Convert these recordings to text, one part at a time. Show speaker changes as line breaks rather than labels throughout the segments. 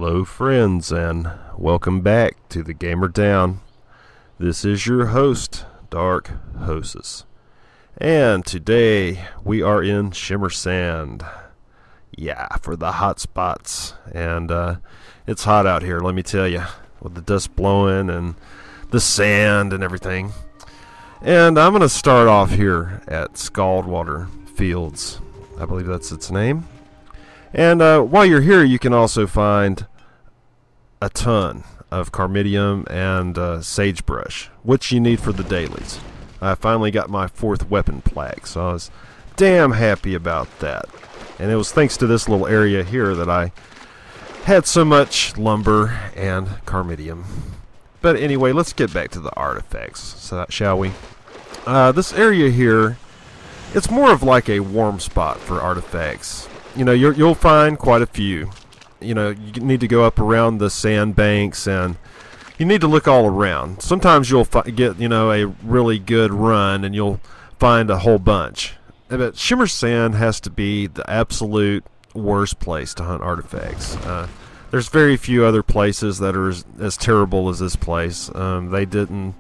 Hello friends, and welcome back to the Gamer Down. This is your host, Dark Hoses. And today we are in Shimmersand. Yeah, for the Hotspots. And it's hot out here, let me tell you, with the dust blowing and the sand and everything. And I'm going to start off here at Scaldwater Fields. I believe that's its name. And while you're here, you can also find a ton of carmidium and sagebrush, which you need for the dailies. I finally got my 4th weapon plaque, so I was damn happy about that. And it was thanks to this little area here that I had so much lumber and carmidium. But anyway, let's get back to the artifacts, shall we? This area here, it's more of like a warm spot for artifacts. You know, you'll find quite a few. You know, you need to go up around the sandbanks, and you need to look all around. Sometimes you'll get, you know, a really good run, and you'll find a whole bunch. But Shimmersand has to be the absolute worst place to hunt artifacts. There's very few other places that are as terrible as this place. They didn't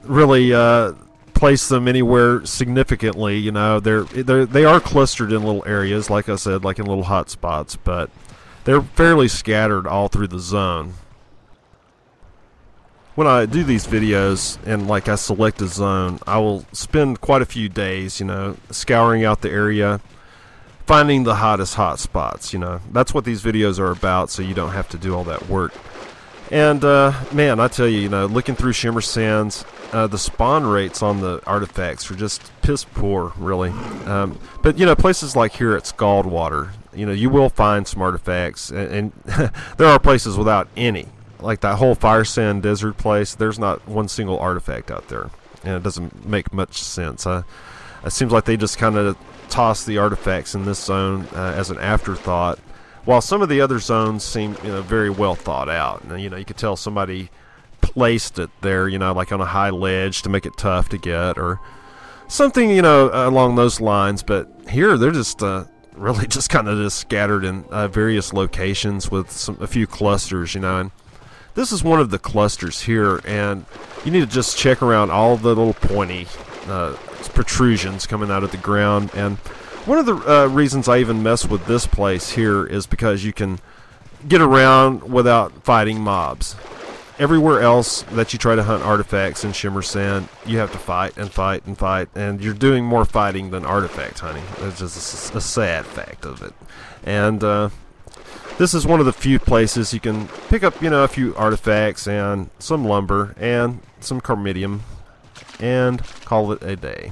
really place them anywhere significantly. You know, they are clustered in little areas, like I said, like in little hot spots, but they're fairly scattered all through the zone. When I do these videos and like I select a zone, I will spend quite a few days, you know, scouring out the area, finding the hottest hot spots. You know, that's what these videos are about, so you don't have to do all that work. And man, I tell you, you know, looking through Shimmersands, the spawn rates on the artifacts are just piss poor, really. But you know, places like here at Scaldwater, you know, you will find some artifacts, and there are places without any. Like that whole Fire Sand Desert place, there's not one single artifact out there, and it doesn't make much sense. It seems like they just kind of toss the artifacts in this zone as an afterthought, while some of the other zones seem, you know, very well thought out. And, you know, you could tell somebody placed it there, you know, like on a high ledge to make it tough to get, or something, you know, along those lines. But here, they're just really just kind of just scattered in various locations with a few clusters, you know. And this is one of the clusters here, and you need to just check around all the little pointy protrusions coming out of the ground. And one of the reasons I even mess with this place here is because you can get around without fighting mobs. Everywhere else that you try to hunt artifacts in Shimmersand, you have to fight and fight and fight, and you're doing more fighting than artifact hunting. It's just a sad fact of it. And this is one of the few places you can pick up, you know, a few artifacts and some lumber and some carmidium and call it a day.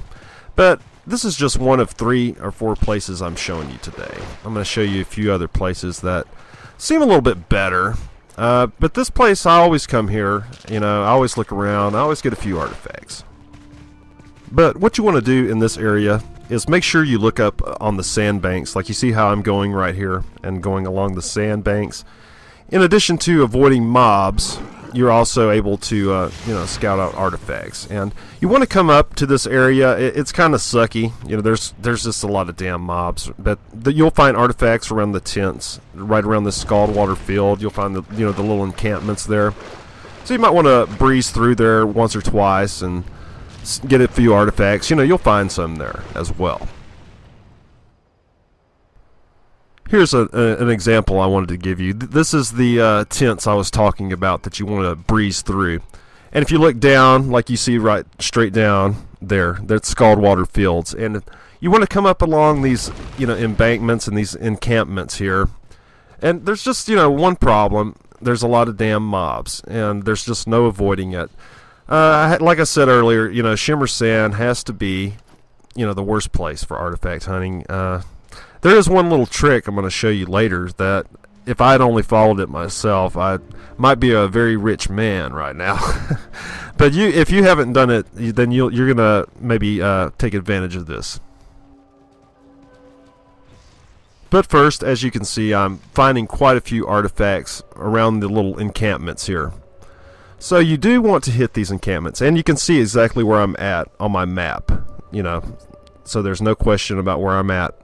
But this is just one of 3 or 4 places I'm showing you today. I'm going to show you a few other places that seem a little bit better. But this place, I always come here, you know, I always look around, I always get a few artifacts. But what you want to do in this area is make sure you look up on the sandbanks, like you see how I'm going right here and going along the sandbanks. In addition to avoiding mobs, you're also able to, you know, scout out artifacts. And you want to come up to this area. It's kind of sucky. You know, there's just a lot of damn mobs. But you'll find artifacts around the tents, right around the Scaldwater field. You'll find the, you know, the little encampments there. So you might want to breeze through there once or twice and get a few artifacts. You know, you'll find some there as well. Here's an example I wanted to give you. This is the tents I was talking about that you want to breeze through. And if you look down, like you see right straight down there, that's Scaldwater Fields. And you want to come up along these, you know, embankments and these encampments here. And there's just, you know, one problem. There's a lot of damn mobs, and there's just no avoiding it. Like I said earlier, you know, Shimmersand has to be, you know, the worst place for artifact hunting. There is one little trick I'm going to show you later that if I had only followed it myself, I might be a very rich man right now. But if you haven't done it, then you're going to maybe take advantage of this. But first, as you can see, I'm finding quite a few artifacts around the little encampments here. So you do want to hit these encampments, and you can see exactly where I'm at on my map, you know, so there's no question about where I'm at.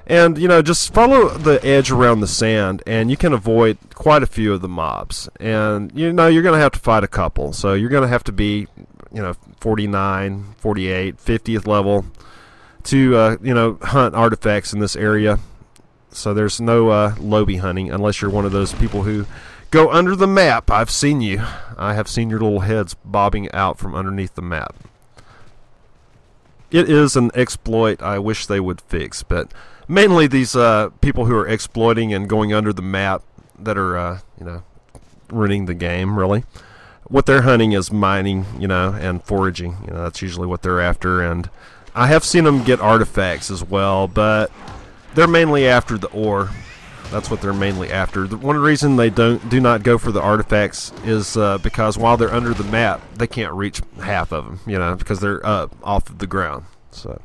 And, you know, just follow the edge around the sand, and you can avoid quite a few of the mobs. And, you know, you're going to have to fight a couple. So you're going to have to be, you know, 49, 48, 50th level to, you know, hunt artifacts in this area. So there's no lobby hunting unless you're one of those people who go under the map. I've seen you. I have seen your little heads bobbing out from underneath the map. It is an exploit I wish they would fix, but mainly these people who are exploiting and going under the map that are, you know, ruining the game, really. What they're hunting is mining, you know, and foraging. You know, that's usually what they're after. And I have seen them get artifacts as well, but they're mainly after the ore. That's what they're mainly after. One reason they do not go for the artifacts is because while they're under the map, they can't reach half of them, you know, because they're up off of the ground. So,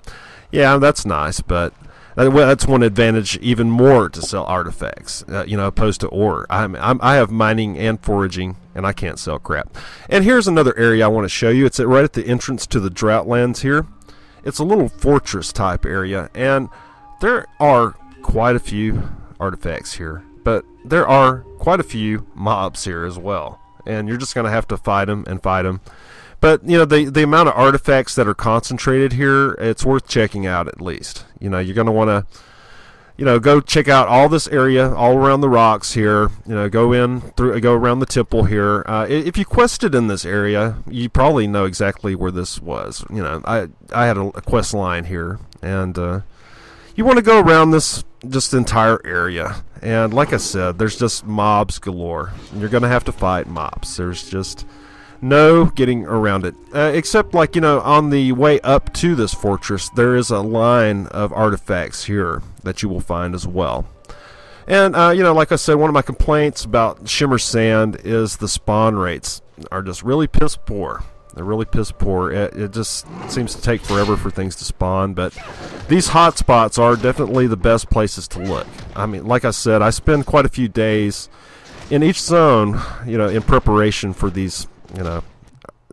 yeah, that's nice, but that's one advantage even more to sell artifacts, you know, opposed to ore. I have mining and foraging, and I can't sell crap. And here's another area I want to show you. It's right at the entrance to the Droughtlands here. It's a little fortress type area, and there are quite a few artifacts here, but there are quite a few mobs here as well, and you're just going to have to fight them and fight them. But, you know, the amount of artifacts that are concentrated here, it's worth checking out at least. You know, you're going to want to, you know, go check out all this area all around the rocks here. You know, go around the temple here. If you quested in this area, you probably know exactly where this was. You know, I had a quest line here, and you want to go around this just entire area. And like I said, there's just mobs galore. You're going to have to fight mobs. There's just no getting around it, except, like, you know, on the way up to this fortress, there is a line of artifacts here that you will find as well. And you know, like I said, one of my complaints about Shimmersand is the spawn rates are just really piss poor. They're really piss poor. It just seems to take forever for things to spawn, but these hotspots are definitely the best places to look. I mean, like I said, I spend quite a few days in each zone, you know, in preparation for these, you know,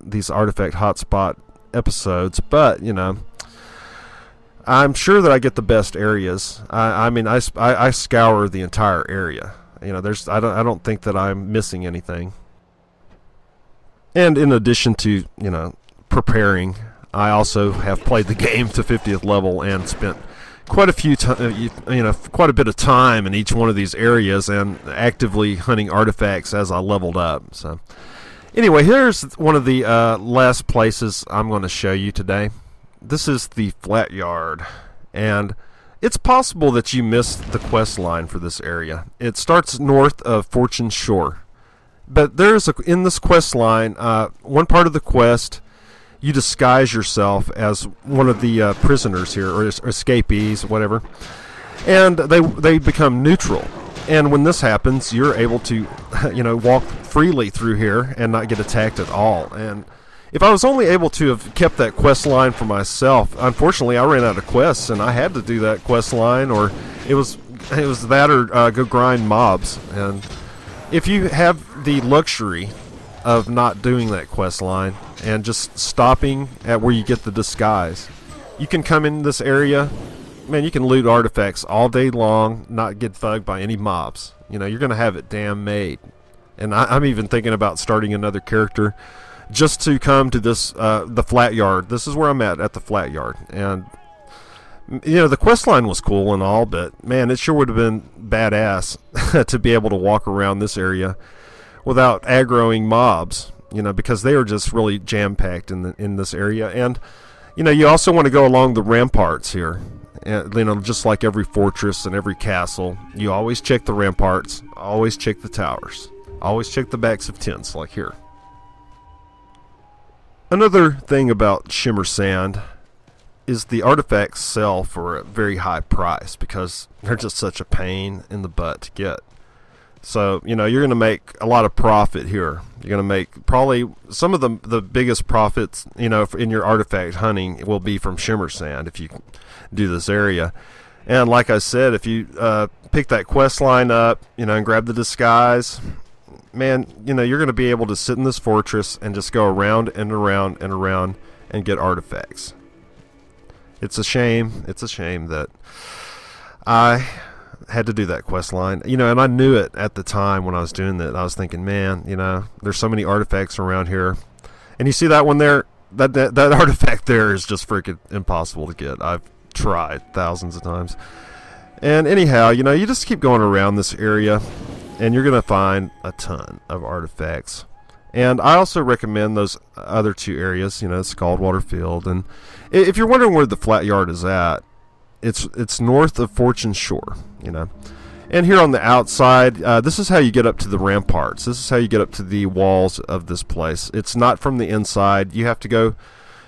these artifact hotspot episodes, but, you know, I'm sure that I get the best areas. I mean, I scour the entire area. You know, I don't think that I'm missing anything. And in addition to, you know, preparing, I also have played the game to 50th level and spent quite a bit of time in each one of these areas and actively hunting artifacts as I leveled up. So anyway, here's one of the last places I'm going to show you today. This is the Flat Yard, and it's possible that you missed the quest line for this area. It starts north of Fortune Shore, but there's in this quest line, one part of the quest, you disguise yourself as one of the prisoners here, or escapees, whatever, and they become neutral. And when this happens, you're able to, you know, walk freely through here and not get attacked at all. And if I was only able to have kept that quest line for myself, unfortunately I ran out of quests and I had to do that quest line, or it was that or go grind mobs. And if you have the luxury of not doing that quest line and just stopping at where you get the disguise, you can come in this area. Man, you can loot artifacts all day long, not get thugged by any mobs. You know, you're going to have it damn made. And I'm even thinking about starting another character just to come to this, the Flat Yard. This is where I'm at the Flat Yard. And, you know, the quest line was cool and all, but, man, it sure would have been badass to be able to walk around this area without aggroing mobs, you know, because they are just really jam-packed in this area. And, you know, you also want to go along the ramparts here. And, you know, just like every fortress and every castle, you always check the ramparts, always check the towers, always check the backs of tents, like here. Another thing about Shimmersand is the artifacts sell for a very high price because they're just such a pain in the butt to get. So, you know, you're going to make a lot of profit here. You're going to make probably some of the biggest profits, you know, in your artifact hunting will be from Shimmersand if you do this area. And like I said, if you pick that quest line up, you know, and grab the disguise, man, you know, you're going to be able to sit in this fortress and just go around and around and around and get artifacts. It's a shame that I had to do that quest line, you know, and I knew it at the time when I was doing that. I was thinking, man, you know, there's so many artifacts around here, and you see that one there, that artifact there is just freaking impossible to get. I've tried thousands of times, and anyhow, you know, you just keep going around this area, and you're gonna find a ton of artifacts. And I also recommend those other two areas, you know, Scaldwater Field, and if you're wondering where the Flat Yard is at, it's north of Fortune Shore, you know. And here on the outside, this is how you get up to the ramparts. This is how you get up to the walls of this place. It's not from the inside. You have to go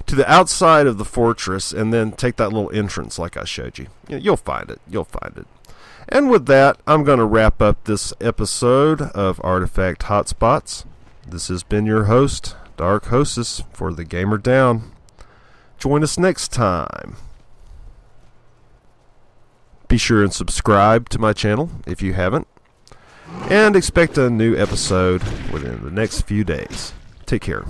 to the outside of the fortress and then take that little entrance like I showed you. You'll find it. You'll find it. And with that, I'm going to wrap up this episode of Artifact Hotspots. This has been your host, Dark Hostess, for The Gamer Down. Join us next time. Be sure and subscribe to my channel if you haven't, and expect a new episode within the next few days. Take care.